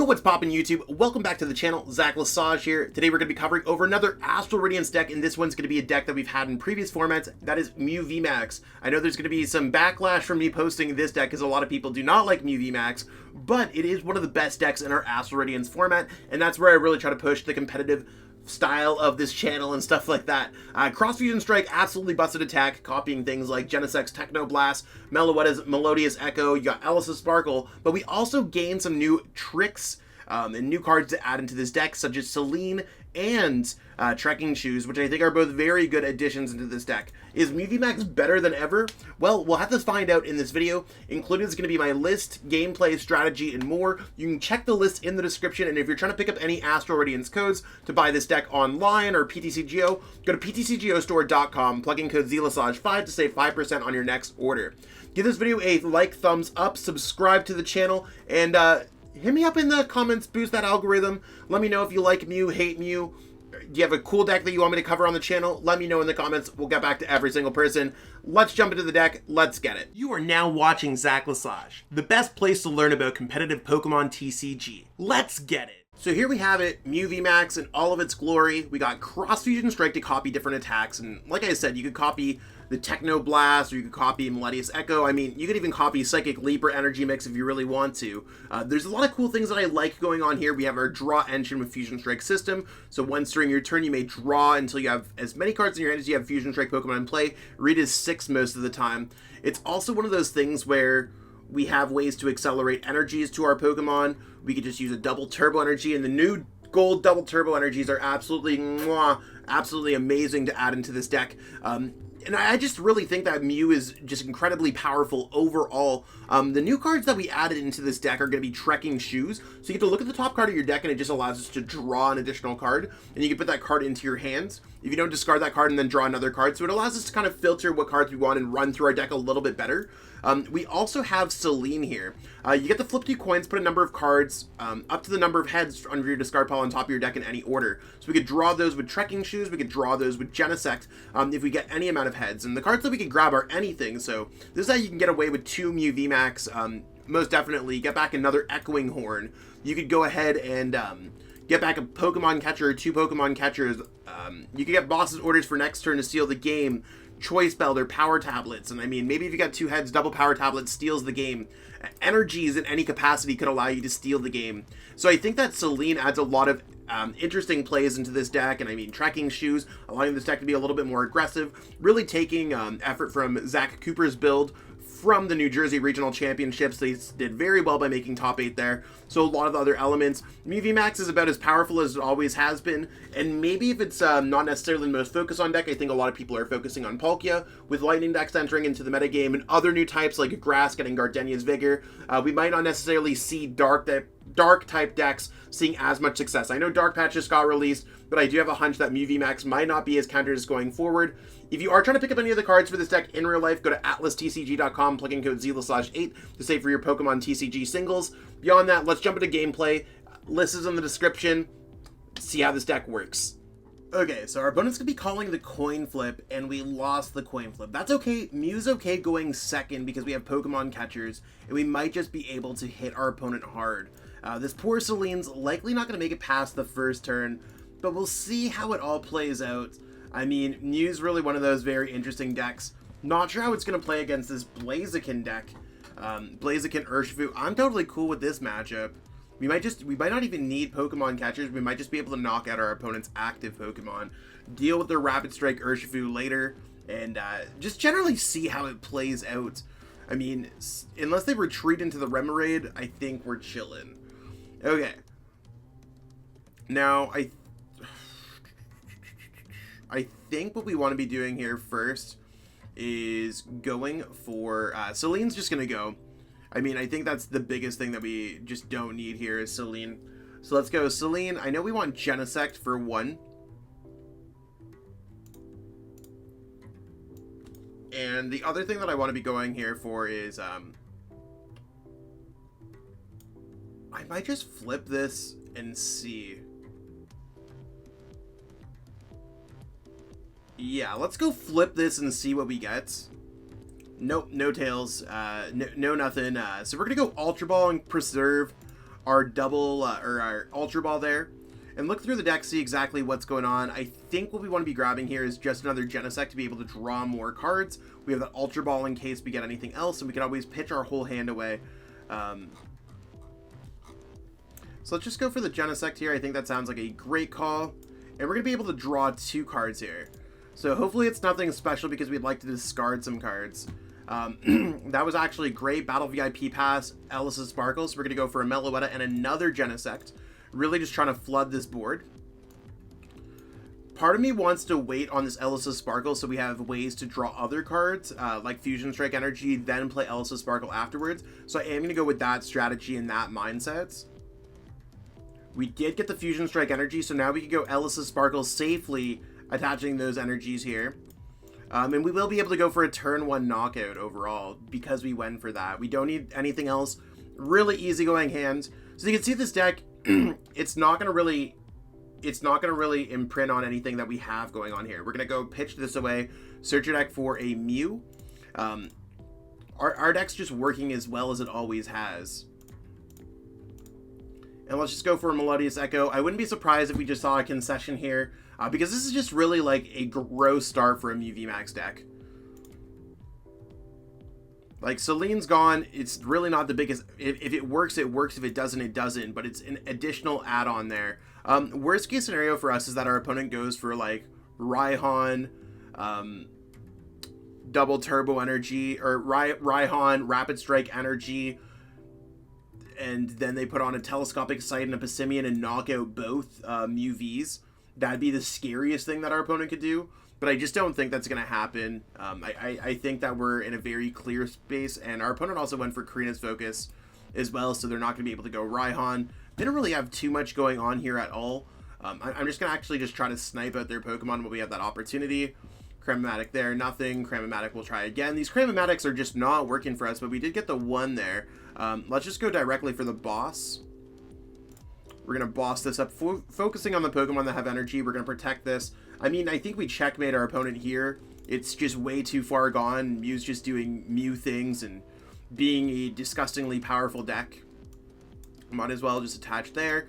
Yo, what's poppin' YouTube? Welcome back to the channel. Zach Lesage here. Today we're going to be covering over another Astral Radiance deck, and this one's going to be a deck that we've had in previous formats. That is Mew VMAX. I know there's going to be some backlash from me posting this deck because a lot of people do not like Mew VMAX, but it is one of the best decks in our Astral Radiance format, and that's where I really try to push the competitive style of this channel and stuff like that. Cross Fusion Strike, absolutely busted attack, copying things like Genesec's Techno Blast, Meloetta's Melodious Echo, you got Alice's Sparkle, but we also gained some new tricks and new cards to add into this deck, such as Celine and Trekking Shoes, which I think are both very good additions into this deck. Is Mew VMAX better than ever? Well, we'll have to find out in this video. Included is going to be my list, gameplay, strategy, and more. You can check the list in the description, and if you're trying to pick up any Astral Radiance codes to buy this deck online or PTCGO, go to ptcgostore.com, plug in code ZLesage5 to save 5% on your next order. Give this video a like, thumbs up, subscribe to the channel, and hit me up in the comments, boost that algorithm. Let me know if you like Mew, hate Mew. Do you have a cool deck that you want me to cover on the channel? Let me know in the comments. We'll get back to every single person. Let's jump into the deck. Let's get it. You are now watching Zach Lesage, the best place to learn about competitive Pokemon TCG. Let's get it. So here we have it, Mew VMAX in all of its glory. We got Cross Fusion Strike to copy different attacks, and like I said, you could copy the Techno Blast, or you could copy Melodious Echo. I mean, you could even copy Psychic Leap or Energy Mix if you really want to. There's a lot of cool things that I like going on here. We have our draw engine with Fusion Strike system, so once during your turn you may draw until you have as many cards in your hand as you have Fusion Strike Pokemon in play. Read is 6 most of the time. It's also one of those things where we have ways to accelerate energies to our Pokemon. We could just use a double turbo energy, and the new gold double turbo energies are absolutely amazing to add into this deck. And I just really think that Mew is just incredibly powerful overall. The new cards that we added into this deck are going to be Trekking Shoes. So you get to look at the top card of your deck, and it just allows us to draw an additional card, and you can put that card into your hands. If you don't, discard that card and then draw another card. So it allows us to kind of filter what cards we want and run through our deck a little bit better. We also have Celine here. You get to flip 2 coins, put a number of cards up to the number of heads under your discard pile on top of your deck in any order. So we could draw those with Trekking Shoes, we could draw those with Genesect if we get any amount of heads. And the cards that we can grab are anything, so this is how you can get away with 2 Mew VMAX. Most definitely, get back another Echoing Horn. You could go ahead and get back a Pokemon Catcher or 2 Pokemon Catchers. You could get Boss's Orders for next turn to steal the game. Choice Belt or Power Tablets, and I mean, maybe if you got 2 heads, double Power Tablet steals the game. Energies in any capacity could allow you to steal the game. So I think that Celine adds a lot of interesting plays into this deck, and I mean, Trekking Shoes, allowing this deck to be a little bit more aggressive, really taking effort from Zach Cooper's build from the New Jersey Regional Championships. They did very well by making top 8 there. So a lot of the other elements. Mew VMAX is about as powerful as it always has been, and maybe if it's not necessarily the most focused on deck, I think a lot of people are focusing on Palkia, with Lightning decks entering into the metagame and other new types like Grass getting Gardenia's Vigor. We might not necessarily see dark type decks seeing as much success. I know Dark Patch just got released, but I do have a hunch that Mew VMAX might not be as countered as going forward. If you are trying to pick up any of the cards for this deck in real life, go to atlastcg.com, plug in code ZLesage8 to save for your Pokemon TCG singles. Beyond that, let's jump into gameplay. List is in the description. See how this deck works. Okay, so our opponent's going to be calling the coin flip, and we lost the coin flip. That's okay. Mew's okay going second because we have Pokemon Catchers, and we might just be able to hit our opponent hard. This poor Celine's likely not going to make it past the first turn, but we'll see how it all plays out. I mean, Mew's really one of those very interesting decks. Not sure how it's going to play against this Blaziken deck. Blaziken Urshifu. I'm totally cool with this matchup. We might not even need Pokemon Catchers. We might just be able to knock out our opponent's active Pokemon, deal with their Rapid Strike Urshifu later, and just generally see how it plays out. I mean, unless they retreat into the Remoraid, I think we're chilling. Okay. Now, I think what we want to be doing here first is going for... Celine's just going to go. I mean, I think that's the biggest thing that we just don't need here is Celine. So let's go Celine. I know we want Genesect for 1. And the other thing that I want to be going here for is... I might just flip this and see. Yeah, let's go flip this and see what we get. Nope, no tails, no nothing. So we're gonna go Ultra Ball and Preserve. our double or our Ultra Ball there and look through the deck, see exactly what's going on. I think what we want to be grabbing here is just another Genesect to be able to draw more cards. We have that Ultra Ball in case we get anything else, and we can always pitch our whole hand away. So let's just go for the Genesect here. I think that sounds like a great call. And we're going to be able to draw 2 cards here. So hopefully it's nothing special because we'd like to discard some cards. That was actually great. Battle VIP Pass, Ellis's Sparkles. We're going to go for a Meloetta and another Genesect. Really just trying to flood this board. Part of me wants to wait on this Ellis's Sparkle so we have ways to draw other cards, like Fusion Strike Energy, then play Ellis's Sparkle afterwards. So I am going to go with that strategy and that mindset. We did get the Fusion Strike Energy, so now we can go Ellis's Sparkle safely, attaching those energies here. And we will be able to go for a turn 1 knockout overall because we went for that. We don't need anything else. Really easygoing hand. So you can see this deck, it's not going to really imprint on anything that we have going on here. We're going to go pitch this away, search your deck for a Mew. Our deck's just working as well as it always has. And let's just go for a Melodious Echo. I wouldn't be surprised if we just saw a concession here, because this is just really like a gross start for a Mew VMAX deck. Like, Celine's gone. It's really not the biggest. If it works, it works. If it doesn't, it doesn't. But it's an additional add-on there. Worst case scenario for us is that our opponent goes for like Raihan, double turbo energy, or Raihan, rapid strike energy, and then they put on a Telescopic Sight and a Passimian and knock out both Mew Vs. That'd be the scariest thing that our opponent could do, but I just don't think that's going to happen. I think that we're in a very clear space, and our opponent also went for Karina's Focus as well, so they're not going to be able to go Raihan. They don't really have too much going on here at all. I'm just going to actually just try to snipe out their Pokemon when we have that opportunity. Cramomatic there, nothing. Cramomatic will try again. These Cramomatics are just not working for us, but we did get the 1 there. Let's just go directly for the boss. We're going to boss this up, focusing on the Pokemon that have energy. We're going to protect this. I mean, I think we checkmate our opponent here. It's just way too far gone. Mew's just doing Mew things and being a disgustingly powerful deck. Might as well just attach there.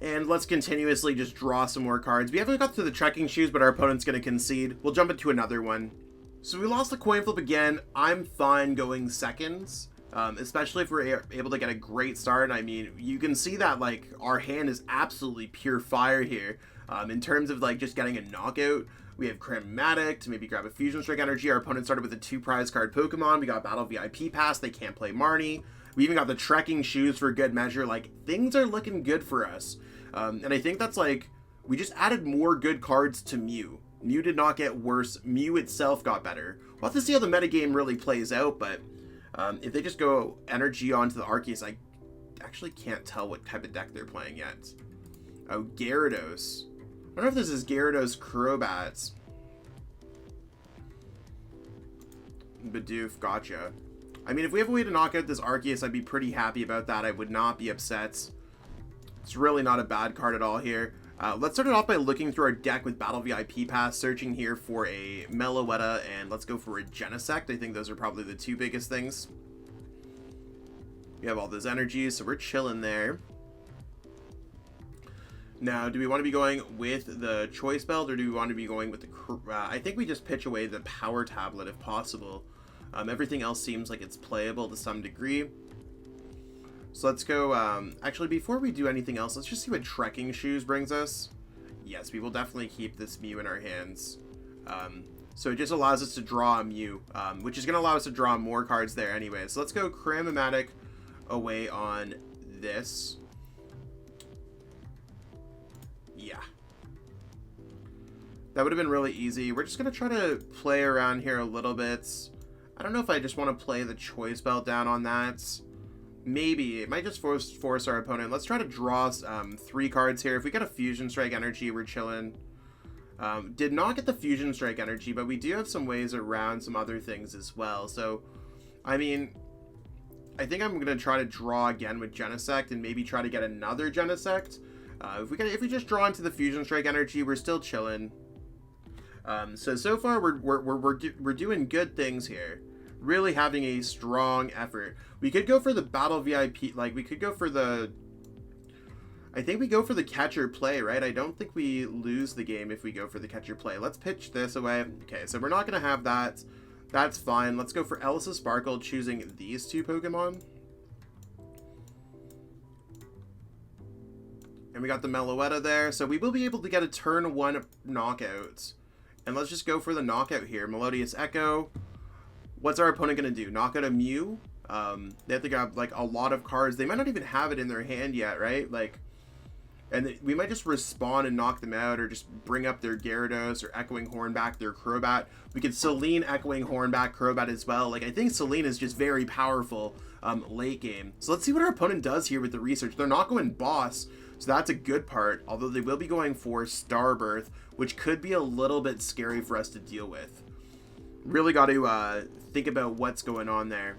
And let's continuously just draw some more cards. We haven't got to the Trekking Shoes, but our opponent's going to concede. We'll jump into another one. So we lost the coin flip again. I'm fine going seconds, especially if we're able to get a great start. I mean, you can see that like our hand is absolutely pure fire here. In terms of like just getting a knockout, we have Cramomatic to maybe grab a Fusion Strike Energy. Our opponent started with a 2 prize card Pokemon. We got Battle VIP Pass. They can't play Marnie. We even got the Trekking Shoes for good measure. Like, things are looking good for us. And I think that's like, we just added more good cards to Mew. Mew did not get worse. Mew itself got better. We'll have to see how the metagame really plays out, but if they just go energy onto the Arceus, I actually can't tell what type of deck they're playing yet. Oh, Gyarados. I don't know if this is Gyarados Crobats. Bidoof, gotcha. I mean, if we have a way to knock out this Arceus, I'd be pretty happy about that. I would not be upset. It's really not a bad card at all here. Let's start it off by looking through our deck with Battle VIP Pass, searching here for a Meloetta, and let's go for a Genesect. I think those are probably the 2 biggest things. We have all those energies, so we're chilling there. Now, do we want to be going with the Choice Belt, or do we want to be going with the... I think we just pitch away the Power Tablet if possible. Everything else seems like it's playable to some degree. So let's go, actually, before we do anything else, let's just see what Trekking Shoes brings us. Yes, we will definitely keep this Mew in our hands. So it just allows us to draw a Mew, which is going to allow us to draw more cards there anyway. So let's go Cramomatic away on this. Yeah. That would have been really easy. We're just going to try to play around here a little bit. I don't know if I just want to play the Choice Belt down on that. Maybe. It might just force our opponent. Let's try to draw 3 cards here. If we get a Fusion Strike Energy, we're chilling. Did not get the Fusion Strike Energy, but we do have some ways around some other things as well. So, I mean, I think I'm going to try to draw again with Genesect and maybe try to get another Genesect. If we just draw into the Fusion Strike Energy, we're still chilling. So far we're doing good things here. Really having a strong effort. We could go for the Battle VIP, like we could go for the I think we go for the catcher play, right? I don't think we lose the game if we go for the catcher play. Let's pitch this away. Okay, so we're not going to have that. That's fine. Let's go for Ellis' Sparkle, choosing these two Pokemon. And we got the Meloetta there. So we will be able to get a turn 1 knockout. And let's just go for the knockout here. Melodious Echo. What's our opponent going to do? Knock out a Mew? They have to grab, like, a lot of cards. They might not even have it in their hand yet, right? Like, and we might just respawn and knock them out, or just bring up their Gyarados or Echoing Hornback, their Crobat. We could Celine Echoing Hornback Crobat as well. Like, I think Celine is just very powerful late game. So let's see what our opponent does here with the research. They're not going boss, so that's a good part. Although they will be going for Starbirth, which could be a little bit scary for us to deal with. Really got to think about what's going on there.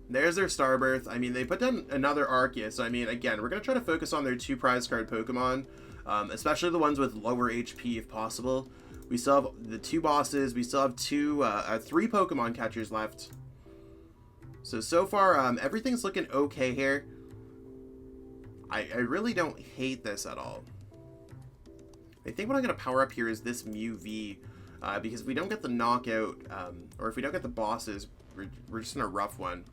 There's their Starbirth. I mean, they put down another Arceus. So, I mean, again, we're going to try to focus on their 2 prize card Pokemon, especially the ones with lower HP if possible. We still have the 2 bosses. We still have 3 Pokemon catchers left. So far, everything's looking okay here. I really don't hate this at all. I think what I'm going to power up here is this Mew V, because if we don't get the knockout, or if we don't get the bosses, we're just in a rough one.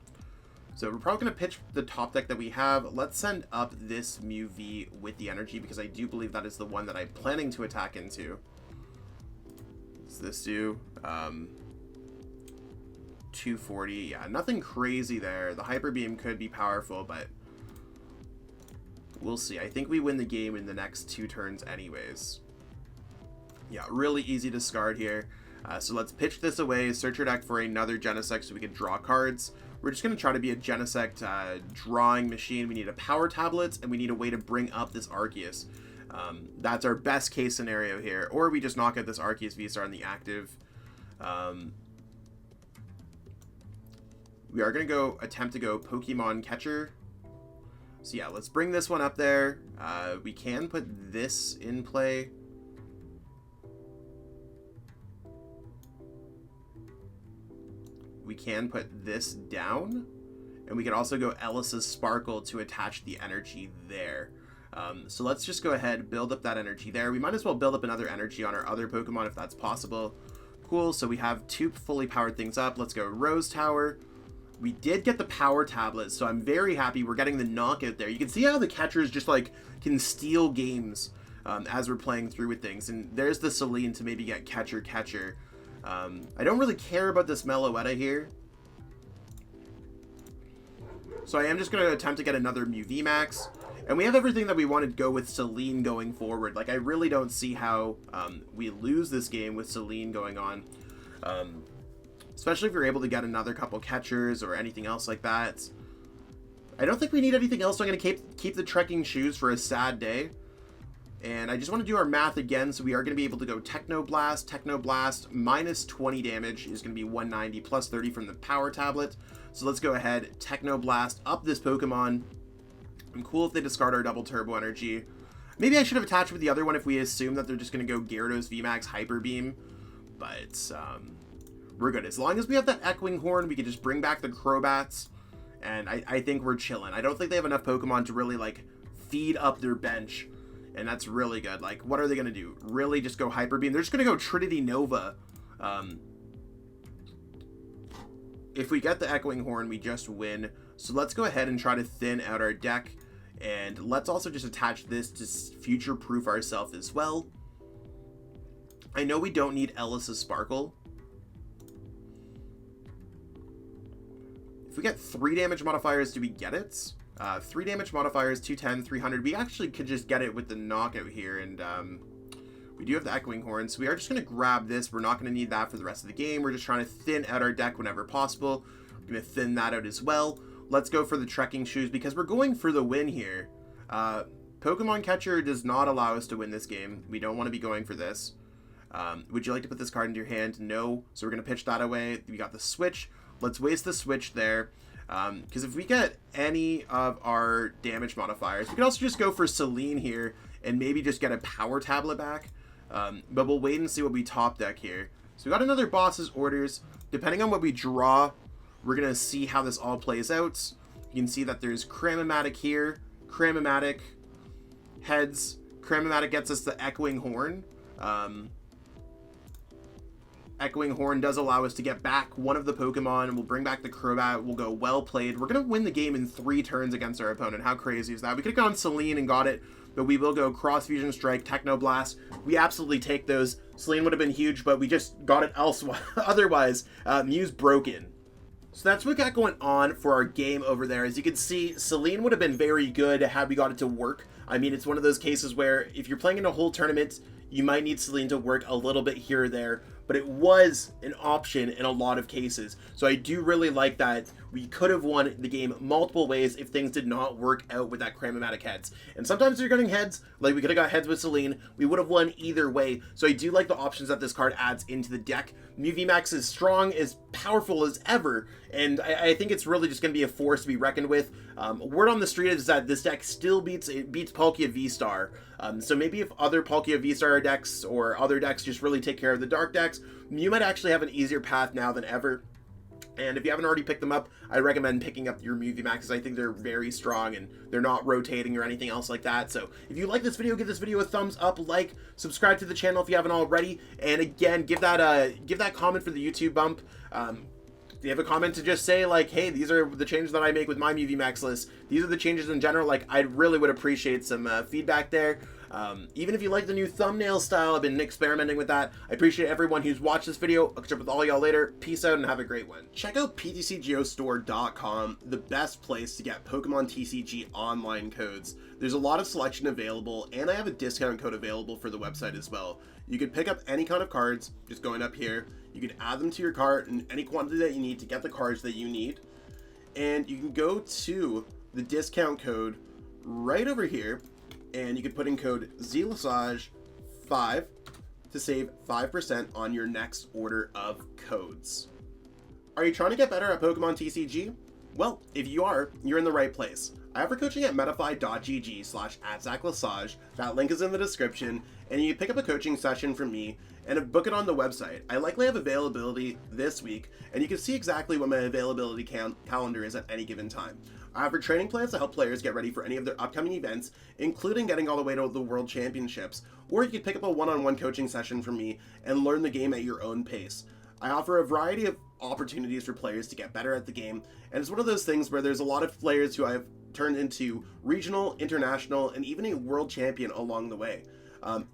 So we're probably going to pitch the top deck that we have. Let's send up this Mew V with the energy, because I do believe that is the one that I'm planning to attack into. What's this do? 240. Yeah, nothing crazy there. The Hyper Beam could be powerful, but we'll see. I think we win the game in the next 2 turns anyways. Yeah, really easy discard here. So let's pitch this away, search our deck for another Genesect so we can draw cards. We're just going to try to be a Genesect drawing machine. We need a Power Tablet, and we need a way to bring up this Arceus. That's our best case scenario here. Or we just knock out this Arceus V-Star on the active. We are going to attempt to go Pokemon Catcher. So yeah, let's bring this one up there. We can put this in play. We can put this down, and we can also go Ellis' Sparkle to attach the energy there. So let's just go ahead, build up that energy there. We might as well build up another energy on our other Pokemon if that's possible. Cool, so we have 2 fully powered things up. Let's go Rose Tower. We did get the Power Tablet, so I'm very happy we're getting the knockout there. You can see how the catchers just, like, can steal games as we're playing through with things. And there's the Celine to maybe get Catcher. I don't really care about this Meloetta here. So I am just going to attempt to get another Mew VMAX. And we have everything that we want to go with Celine going forward. Like, I really don't see how we lose this game with Celine going on. Especially if you're able to get another couple catchers or anything else like that. I don't think we need anything else, so I'm going to keep the trekking shoes for a sad day. And I just want to do our math again, so we are going to be able to go Techno Blast, minus 20 damage is going to be 190, plus 30 from the Power Tablet. So let's go ahead, Techno Blast, up this Pokemon. I'm cool if they discard our double Turbo Energy. Maybe I should have attached with the other one if we assume that they're just going to go Gyarados VMAX Hyper Beam. But we're good. As long as we have that Echoing Horn, we can just bring back the Crobats. And I think we're chilling. I don't think they have enough Pokemon to really, like, feed up their bench. And that's really good. Like, what are they going to do? Really just go Hyper Beam? They're just going to go Trinity Nova. If we get the Echoing Horn, we just win. So let's go ahead and try to thin out our deck. And let's also just attach this to future-proof ourselves as well. I know we don't need Ellis' Sparkle. If we get 3 damage modifiers, do we get it? 3 damage modifiers, 210, 300. We actually could just get it with the knockout here, and we do have the Echoing Horn, so we are just going to grab this. We're not going to need that for the rest of the game. We're just trying to thin out our deck whenever possible. We're going to thin that out as well. Let's go for the trekking shoes, because we're going for the win here. Pokemon Catcher does not allow us to win this game. We don't want to be going for this. Would you like to put this card into your hand? No. So we're going to pitch that away. We got the switch. Let's waste the switch there. Because if we get any of our damage modifiers, we can also just go for Celine here and maybe just get a Power Tablet back. But we'll wait and see what we top deck here. So we got another Boss's Orders. Depending on what we draw, we're going to see how this all plays out. You can see that there's Cramomatic here, Cramomatic, heads. Cramomatic gets us the Echoing Horn. Echoing Horn does allow us to get back one of the Pokemon. We'll bring back the Crobat. We'll go well played. We're going to win the game in 3 turns against our opponent. How crazy is that? We could have gone Celine and got it, but we will go Cross Fusion Strike, Techno Blast. We absolutely take those. Celine would have been huge, but we just got it elsewhere. Otherwise, Mew's broken. So that's what we got going on for our game over there. As you can see, Celine would have been very good had we got it to work. I mean, it's one of those cases where if you're playing in a whole tournament, you might need Celine to work a little bit here or there, but it was an option in a lot of cases. So I do really like that we could have won the game multiple ways if things did not work out with that Cramomatic heads. And sometimes you're getting heads, like we could have got heads with Celine, we would have won either way. So I do like the options that this card adds into the deck. Mew VMAX is strong, as powerful as ever, and I think it's really just going to be a force to be reckoned with. Word on the street is that this deck still beats Palkia V-Star. So maybe if other Palkia V-Star decks or other decks just really take care of the dark decks, Mew might actually have an easier path now than ever. And if you haven't already picked them up, I recommend picking up your Mew VMAXs. I think they're very strong and they're not rotating or anything else like that. So if you like this video, give this video a thumbs up, like, subscribe to the channel if you haven't already. And again, give that comment for the YouTube bump. If you have a comment to just say like, hey, these are the changes that I make with my Mew VMAX list. These are the changes in general. Like, I really would appreciate some feedback there. Even if you like the new thumbnail style, I've been experimenting with that. I appreciate everyone who's watched this video. I'll catch up with all y'all later. Peace out and have a great one. Check out ptcgeostore.com, the best place to get Pokemon TCG online codes. There's a lot of selection available, and I have a discount code available for the website as well. You could pick up any kind of cards, just going up here. You could add them to your cart in any quantity that you need to get the cards that you need. And you can go to the discount code right over here, and you could put in code ZLassage5 to save 5% on your next order of codes. Are you trying to get better at Pokemon TCG? Well, if you are, you're in the right place. I offer coaching at metafy.gg/@ZachLassage. That link is in the description, and you can pick up a coaching session from me and book it on the website. I likely have availability this week, and you can see exactly what my availability calendar is at any given time. I offer training plans to help players get ready for any of their upcoming events, including getting all the way to the World Championships, or you can pick up a one-on-one coaching session from me and learn the game at your own pace. I offer a variety of opportunities for players to get better at the game, and it's one of those things where there's a lot of players who I've turned into regional, international, and even a world champion along the way.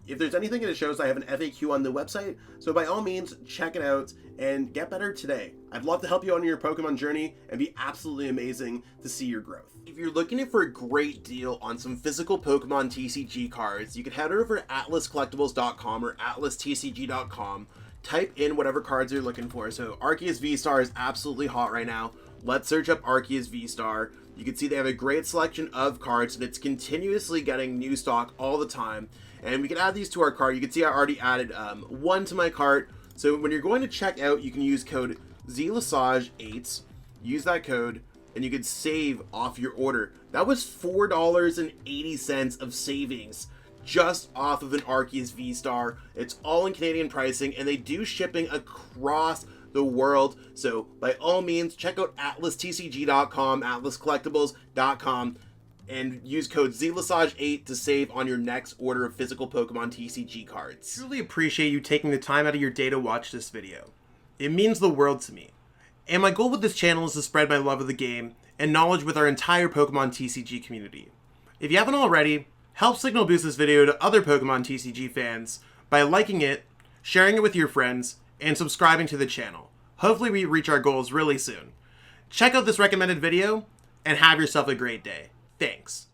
If there's anything that shows, I have an FAQ on the website, so by all means, check it out and get better today. I'd love to help you on your Pokemon journey and be absolutely amazing to see your growth. If you're looking for a great deal on some physical Pokemon TCG cards, you can head over to atlascollectibles.com or atlastcg.com. Type in whatever cards you're looking for. So Arceus V-Star is absolutely hot right now. Let's search up Arceus V-Star. You can see they have a great selection of cards, and it's continuously getting new stock all the time. And we can add these to our cart. You can see I already added one to my cart. So when you're going to check out, you can use code ZLassage8. Use that code, and you can save off your order. That was $4.80 of savings just off of an Arceus V-Star. It's all in Canadian pricing, and they do shipping across the world. So by all means, check out atlastcg.com, atlascollectibles.com, and use code ZLassage8 to save on your next order of physical Pokemon TCG cards. I truly appreciate you taking the time out of your day to watch this video. It means the world to me. And my goal with this channel is to spread my love of the game and knowledge with our entire Pokemon TCG community. If you haven't already, help signal boost this video to other Pokemon TCG fans by liking it, sharing it with your friends, and subscribing to the channel. Hopefully we reach our goals really soon. Check out this recommended video, and have yourself a great day. Thanks.